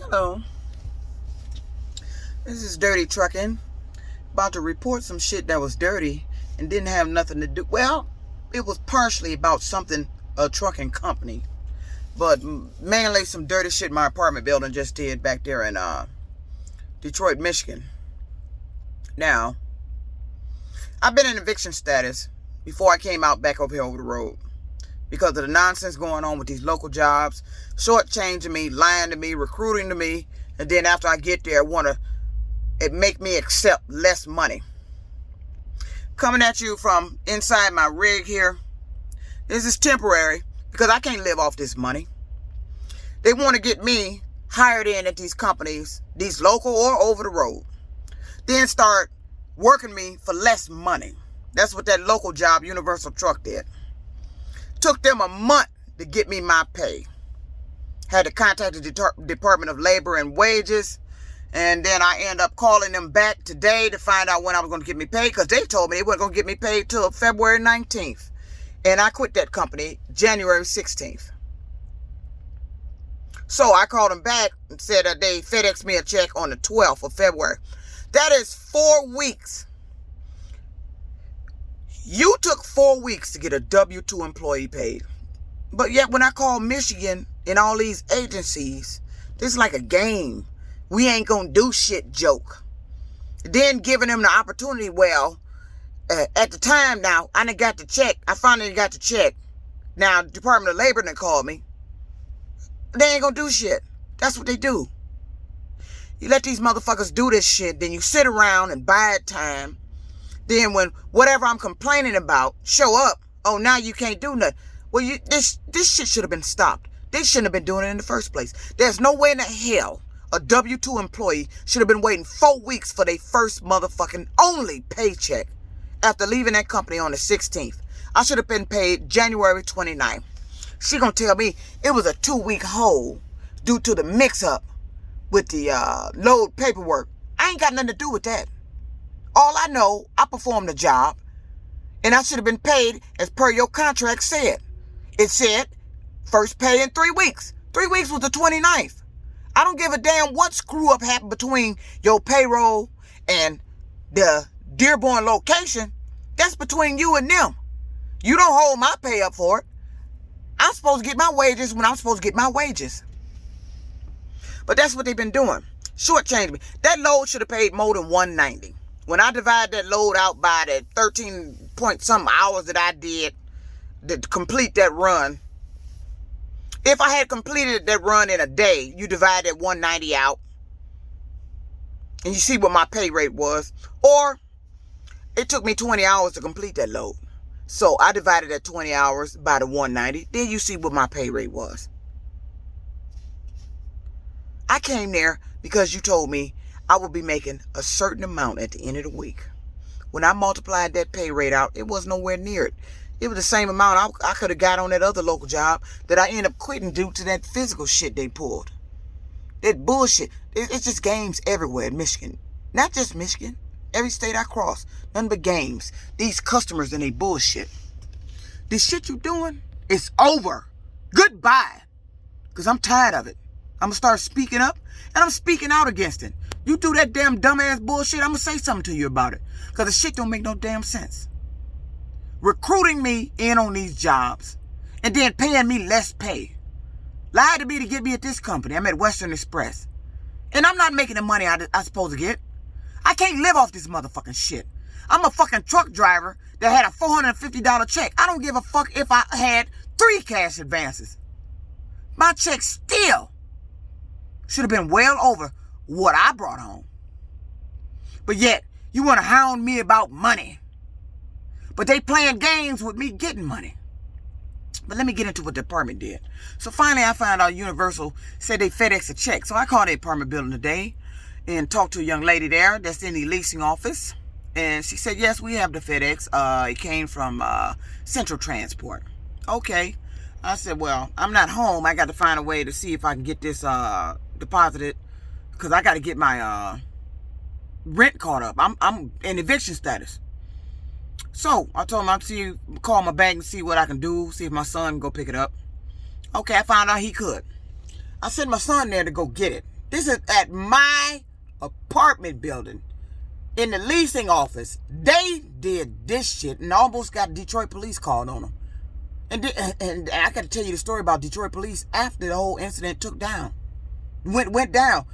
Hello, this is Dirty Truckin'. About to report some shit that was dirty and didn't have nothing to do. Well, it was partially about something, a trucking company, but mainly some dirty shit my apartment building just did back there in Detroit, Michigan. Now, I've been in eviction status before I came out back over here over the road because of the nonsense going on with these local jobs, shortchanging me, lying to me, recruiting to me, and then after I get there, want to make me accept less money. Coming at you from inside my rig here. This is temporary because I can't live off this money. They want to get me hired in at these companies, these local or over the road, then start working me for less money. That's what that local job, Universal Truck, did. Took them a month to get me my pay. Had to contact the Department of Labor and Wages. And then I end up calling them back today to find out when I was going to get me paid. Because they told me they weren't going to get me paid till February 19th. And I quit that company January 16th. So I called them back and said that they FedExed me a check on the 12th of February. That is 4 weeks. You took 4 weeks to get a W-2 employee paid. But yet when I call Michigan and all these agencies, this is like a game. We ain't gonna do shit joke. Then giving them the opportunity, well, at the time now, I done got the check. I finally got the check. Now, Department of Labor done called me. They ain't gonna do shit. That's what they do. You let these motherfuckers do this shit, then you sit around and bide time. Then when whatever I'm complaining about show up, oh, now you can't do nothing. Well, this shit should have been stopped. They shouldn't have been doing it in the first place. There's no way in the hell a W-2 employee should have been waiting 4 weeks for their first motherfucking only paycheck after leaving that company on the 16th. I should have been paid January 29th. She gonna tell me it was a 2-week hold due to the mix-up with the load paperwork. I ain't got nothing to do with that. All I know, I performed the job, and I should have been paid as per your contract said. It said first pay in 3 weeks. 3 weeks was the 29th. I don't give a damn what screw up happened between your payroll and the Dearborn location. That's between you and them. You don't hold my pay up for it. I'm supposed to get my wages when I'm supposed to get my wages. But that's what they've been doing. Shortchanged me. That load should have paid more than $190. When I divide that load out by the 13 point some hours that I did to complete that run, if I had completed that run in a day, you divide that 190 out, and you see what my pay rate was. Or it took me 20 hours to complete that load. So I divided that 20 hours by the 190. Then you see what my pay rate was. I came there because you told me I would be making a certain amount at the end of the week. When I multiplied that pay rate out, it was nowhere near it. It was the same amount I could have got on that other local job that I ended up quitting due to that physical shit they pulled. That bullshit. It's just games everywhere in Michigan. Not just Michigan. Every state I cross. Nothing but games. These customers and they bullshit. This shit you doing is over. Goodbye. Because I'm tired of it. I'm going to start speaking up, and I'm speaking out against it. You do that damn dumbass bullshit, I'm going to say something to you about it. Because the shit don't make no damn sense. Recruiting me in on these jobs, and then paying me less pay. Lied to me to get me at this company. I'm at Western Express. And I'm not making the money I'm supposed to get. I can't live off this motherfucking shit. I'm a fucking truck driver that had a $450 check. I don't give a fuck if I had 3 cash advances. My check still should have been well over what I brought home. But yet, you want to hound me about money. But they playing games with me getting money. But let me get into what the department did. So finally, I found out Universal said they FedEx a check. So I called the apartment building today and talked to a young lady there that's in the leasing office. And she said, yes, we have the FedEx. It came from Central Transport. Okay. I said, well, I'm not home. I got to find a way to see if I can get this deposited, because I got to get my rent caught up. I'm in eviction status. So I told him I'd call my bank and see what I can do, see if my son can go pick it up. Okay, I found out he could. I sent my son there to go get it. This is at my apartment building. In the leasing office. They did this shit and almost got Detroit police called on them. And I got to tell you the story about Detroit police after the whole incident went down.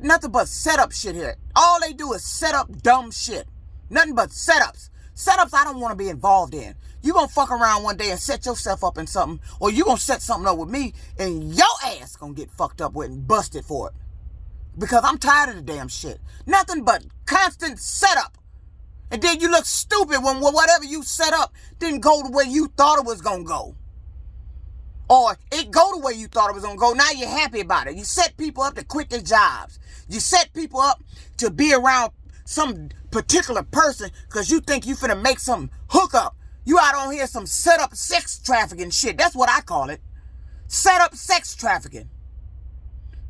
Nothing but setup shit here. All they do is set up dumb shit. Nothing but setups. Setups I don't want to be involved in. You gonna fuck around one day and set yourself up in something, or you gonna set something up with me and your ass gonna get fucked up with and busted for it. Because I'm tired of the damn shit. Nothing but constant setup. And then you look stupid when whatever you set up didn't go the way you thought it was going to go. Or it go the way you thought it was going to go. Now you're happy about it. You set people up to quit their jobs. You set people up to be around some particular person because you think you finna make some hookup. You out on here some set up sex trafficking shit. That's what I call it. Set up sex trafficking.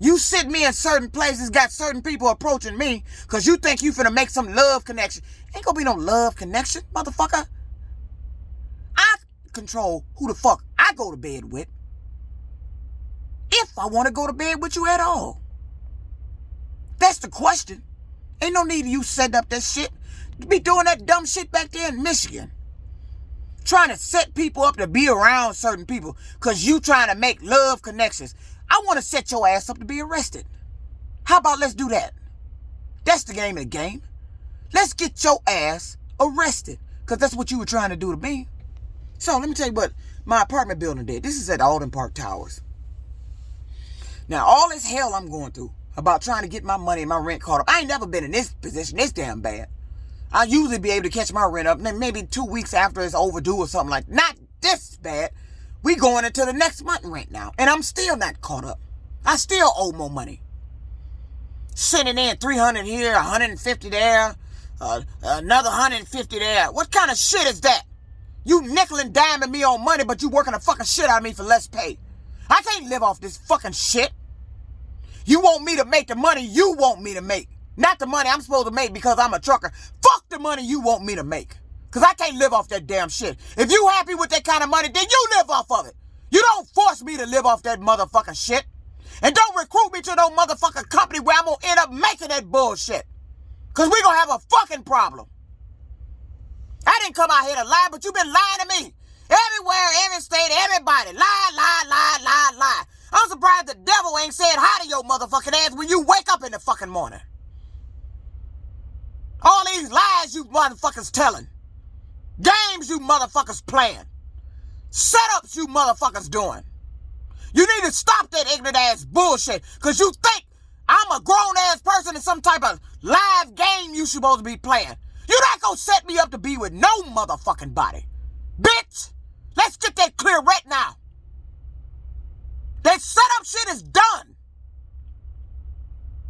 You sit me in certain places, got certain people approaching me because you think you finna make some love connection. Ain't gonna be no love connection, motherfucker. I control who the fuck I go to bed with. If I want to go to bed with you at all. That's the question. Ain't no need of you setting up that shit. You be doing that dumb shit back there in Michigan. Trying to set people up to be around certain people because you trying to make love connections. I want to set your ass up to be arrested. How about let's do that? That's the game of the game. Let's get your ass arrested. Because that's what you were trying to do to me. So let me tell you what my apartment building did. This is at Alden Park Towers. Now all this hell I'm going through about trying to get my money and my rent caught up. I ain't never been in this position this damn bad. I usually be able to catch my rent up and then maybe 2 weeks after it's overdue or something like that. Not this bad. We going into the next month rent now. And I'm still not caught up. I still owe more money. Sending in $300 here, $150 there, another $150 there. What kind of shit is that? You nickel and diming me on money, but you working the fucking shit out of me for less pay. I can't live off this fucking shit. You want me to make the money you want me to make. Not the money I'm supposed to make because I'm a trucker. Fuck the money you want me to make. Because I can't live off that damn shit. If you happy with that kind of money, then you live off of it. You don't force me to live off that motherfucking shit. And don't recruit me to no motherfucking company where I'm going to end up making that bullshit. Because we're going to have a fucking problem. I didn't come out here to lie, but you've been lying to me. Everywhere, every state, everybody. Lie, lie, lie, lie, lie. I'm surprised the devil ain't said hi to your motherfucking ass when you wake up in the fucking morning. All these lies you motherfuckers telling. Games you motherfuckers playing. Setups you motherfuckers doing. You need to stop that ignorant ass bullshit. Because you think I'm a grown ass person in some type of live game you supposed to be playing. You're not going to set me up to be with no motherfucking body. Bitch, let's get that clear right now. That setup shit is done.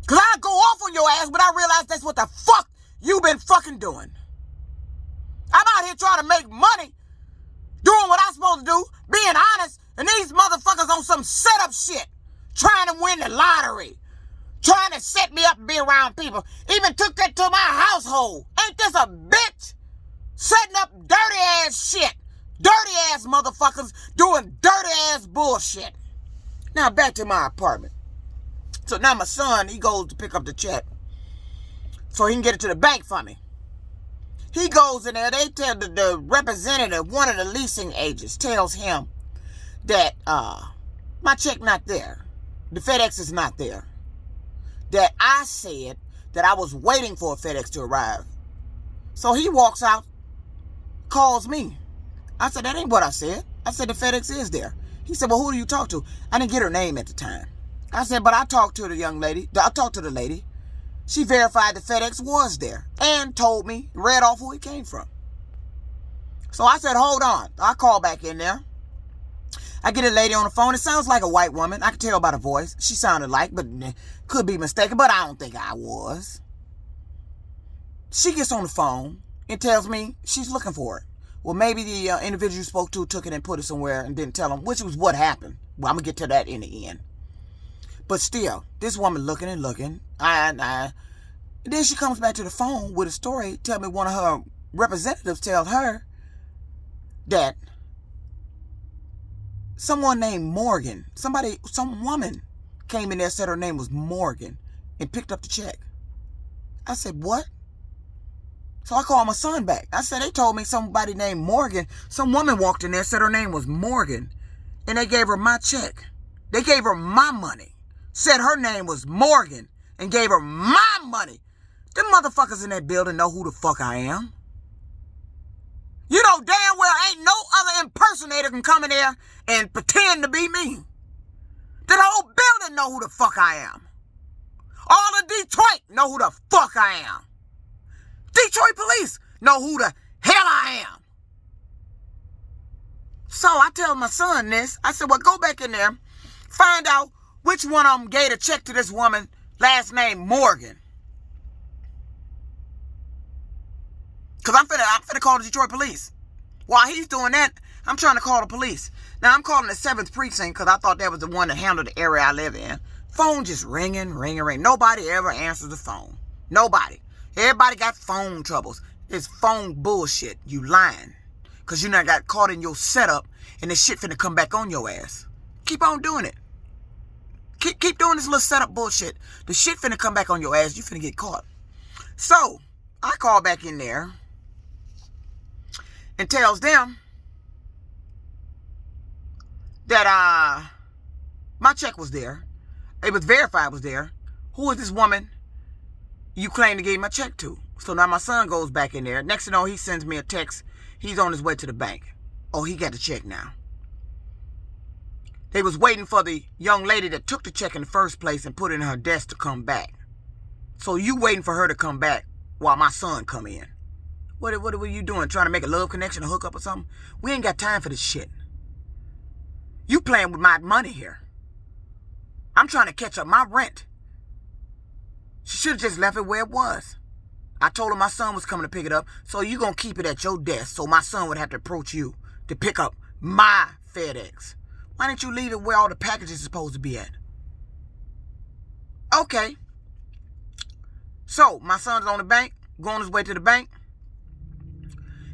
Because I go off on your ass, but I realize that's what the fuck you been fucking doing. I'm out here trying to make money, doing what I'm supposed to do, being honest, and these motherfuckers on some setup shit, trying to win the lottery, trying to set me up and be around people, even took that to my household. Ain't this a bitch? Setting up dirty ass shit, dirty ass motherfuckers doing dirty ass bullshit. Now back to my apartment. So now my son, he goes to pick up the check so he can get it to the bank for me. He goes in there, they tell the representative, one of the leasing agents, tells him that my check not there. The FedEx is not there. That I said that I was waiting for a FedEx to arrive. So he walks out, calls me. I said, that ain't what I said. I said, the FedEx is there. He said, well, who do you talk to? I didn't get her name at the time. I said, but I talked to the young lady. I talked to the lady. She verified the FedEx was there and told me, read off who it came from. So I said, hold on. I call back in there. I get a lady on the phone. It sounds like a white woman. I can tell by the voice. She sounded like, but could be mistaken, but I don't think I was. She gets on the phone and tells me she's looking for it. Well, maybe the individual you spoke to took it and put it somewhere and didn't tell him, which was what happened. Well, I'm going to get to that in the end. But still, this woman looking and looking. And then she comes back to the phone with a story. Tell me one of her representatives tells her that someone named Morgan, some woman came in there, said her name was Morgan, and picked up the check. I said, what? So I called my son back. I said, they told me somebody named Morgan. Some woman walked in there, said her name was Morgan, and they gave her my check. They gave her my money, said her name was Morgan, and gave her my money. Them motherfuckers in that building know who the fuck I am. You know damn well ain't no other impersonator can come in there and pretend to be me. The whole building know who the fuck I am. All of Detroit know who the fuck I am. Detroit police know who the hell I am. So I tell my son this. I said, well, go back in there, find out which one of them gave a check to this woman, last name Morgan. Because I'm finna call the Detroit police. While he's doing that, I'm trying to call the police. Now, I'm calling the 7th precinct because I thought that was the one that handled the area I live in. Phone just ringing. Nobody ever answers the phone. Nobody. Everybody got phone troubles. It's phone bullshit. You lying. Because you not got caught in your setup and this shit finna come back on your ass. Keep on doing it. Keep doing this little setup bullshit. The shit finna come back on your ass. You finna get caught. So, I call back in there and tells them that my check was there. It was verified was there. Who is this woman you claim to give my check to? So now my son goes back in there. Next thing you know, he sends me a text. He's on his way to the bank. Oh, he got the check now. They was waiting for the young lady that took the check in the first place and put it in her desk to come back. So you waiting for her to come back while my son come in. What were you doing? Trying to make a love connection, a hookup or something? We ain't got time for this shit. You playing with my money here. I'm trying to catch up my rent. She should have just left it where it was. I told her my son was coming to pick it up, so you going to keep it at your desk so my son would have to approach you to pick up my FedEx. Why didn't you leave it where all the packages are supposed to be at? Okay. So, my son's on the bank, going his way to the bank.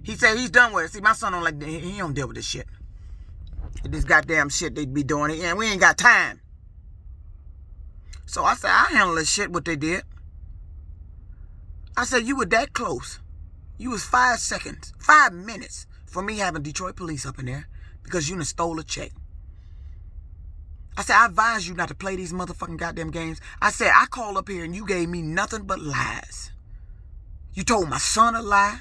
He said he's done with it. See, my son don't like, he don't deal with this shit. This goddamn shit they be doing. And we ain't got time. So I said, I handle this shit, what they did. I said, you were that close. You was 5 minutes from me having Detroit police up in there because you done stole a check. I said, I advise you not to play these motherfucking goddamn games. I said, I called up here and you gave me nothing but lies. You told my son a lie.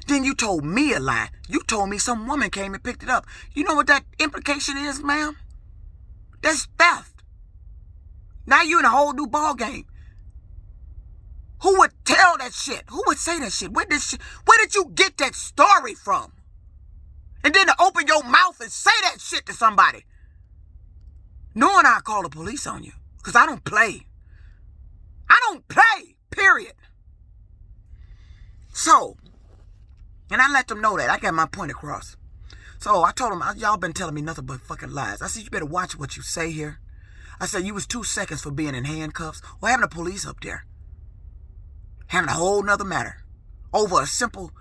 Then you told me a lie. You told me some woman came and picked it up. You know what that implication is, ma'am? That's theft. Now you in a whole new ball game. Who would tell that shit? Who would say that shit? Where did you get that story from? And then to open your mouth and say that shit to somebody. Knowing I'll call the police on you. Because I don't play. I don't play. Period. So, and I let them know that. I got my point across. So I told them, y'all been telling me nothing but fucking lies. I said, you better watch what you say here. I said, you was 2 seconds for being in handcuffs or having the police up there. Having a whole nother matter. Over a simple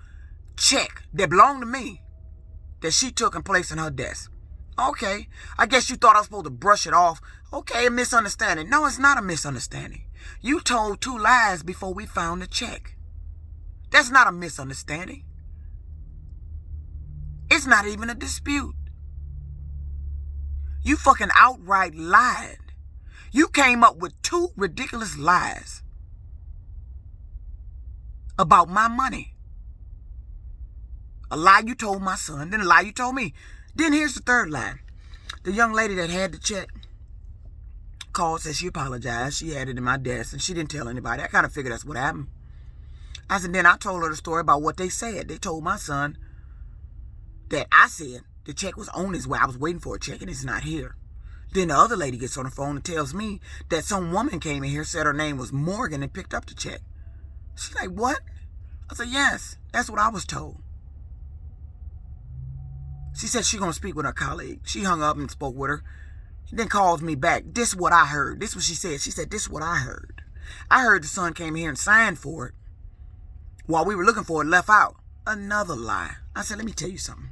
check that belonged to me that she took and placed in her desk. Okay, I guess you thought I was supposed to brush it off. Okay, a misunderstanding. No, it's not a misunderstanding. You told 2 lies before we found the check. That's not a misunderstanding. It's not even a dispute. You fucking outright lied. You came up with 2 ridiculous lies about my money. A lie you told my son, then a lie you told me. Then here's the 3rd lie. The young lady that had the check called, said she apologized. She had it in my desk and she didn't tell anybody. I kind of figured that's what happened. I said, then I told her the story about what they said. They told my son that I said the check was on his way. I was waiting for a check and it's not here. Then the other lady gets on the phone and tells me that some woman came in here, said her name was Morgan, and picked up the check. She's like, what? I said, yes, that's what I was told. She said she gonna speak with her colleague. She hung up and spoke with her. She then calls me back. This is what I heard. This is what she said. She said, this is what I heard. I heard the son came here and signed for it. While we were looking for it, left out. Another lie. I said, let me tell you something.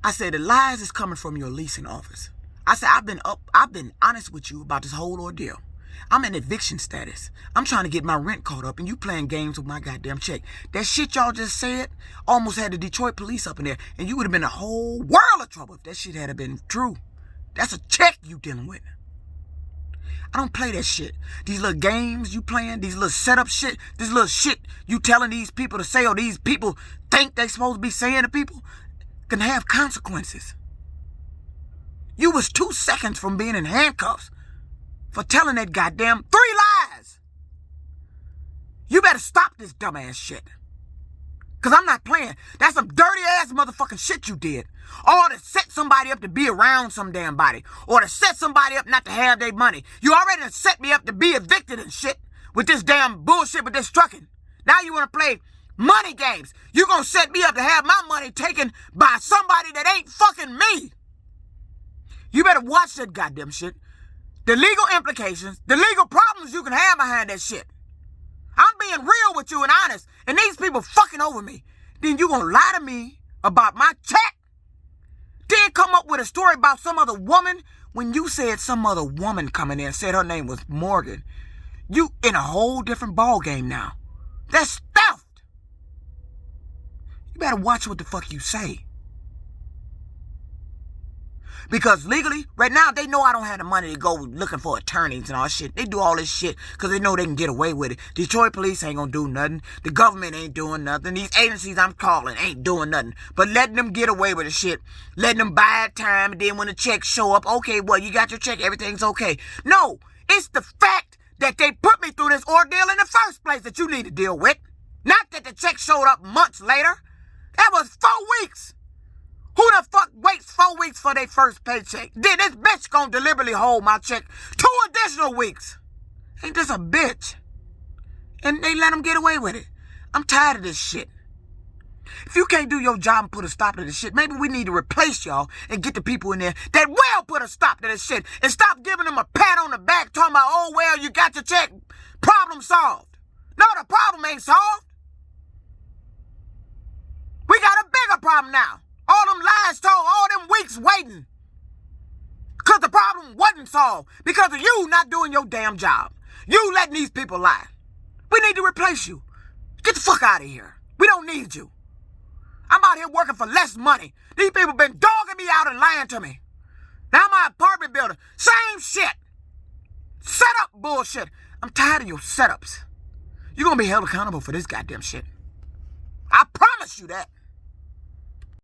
I said, the lies is coming from your leasing office. I said, I've been honest with you about this whole ordeal. I'm in eviction status. I'm trying to get my rent caught up, and you playing games with my goddamn check. That shit y'all just said almost had the Detroit police up in there, and you would have been a whole world of trouble if that shit had been true. That's a check you dealing with. I don't play that shit. These little games you playing, these little setup shit, this little shit you telling these people to say, or these people think they supposed to be saying to people, can have consequences. You was 2 seconds from being in handcuffs for telling that goddamn 3 lies. You better stop this dumbass shit. Because I'm not playing. That's some dirty ass motherfucking shit you did. Or to set somebody up to be around some damn body. Or to set somebody up not to have their money. You already done set me up to be evicted and shit. With this damn bullshit with this TRUCKN. Now you want to play money games. You gonna set me up to have my money taken by somebody that ain't fucking me. You better watch that goddamn shit. The legal implications, the legal problems you can have behind that shit. I'm being real with you and honest, and these people fucking over me. Then you gonna lie to me about my check? Then come up with a story about some other woman when you said some other woman coming in and said her name was Morgan. You in a whole different ball game now. That's theft. You better watch what the fuck you say. Because legally, right now, they know I don't have the money to go looking for attorneys and all shit. They do all this shit because they know they can get away with it. Detroit police ain't gonna do nothing. The government ain't doing nothing. These agencies I'm calling ain't doing nothing. But letting them get away with the shit. Letting them buy time, and then when the checks show up, okay, well, you got your check, everything's okay. No, it's the fact that they put me through this ordeal in the first place that you need to deal with. Not that the check showed up months later. That was 4 weeks. Who the fuck waits 4 weeks for their first paycheck? Then this bitch gonna deliberately hold my check 2 additional weeks. Ain't this a bitch? And they let them get away with it. I'm tired of this shit. If you can't do your job and put a stop to this shit, maybe we need to replace y'all and get the people in there that will put a stop to this shit and stop giving them a pat on the back talking about, oh, well, you got your check. Problem solved. No, the problem ain't solved. We got a bigger problem now. All them lies told, all them weeks waiting. Because the problem wasn't solved. Because of you not doing your damn job. You letting these people lie. We need to replace you. Get the fuck out of here. We don't need you. I'm out here working for less money. These people been dogging me out and lying to me. Now my apartment building, same shit. Setup bullshit. I'm tired of your setups. You're going to be held accountable for this goddamn shit. I promise you that.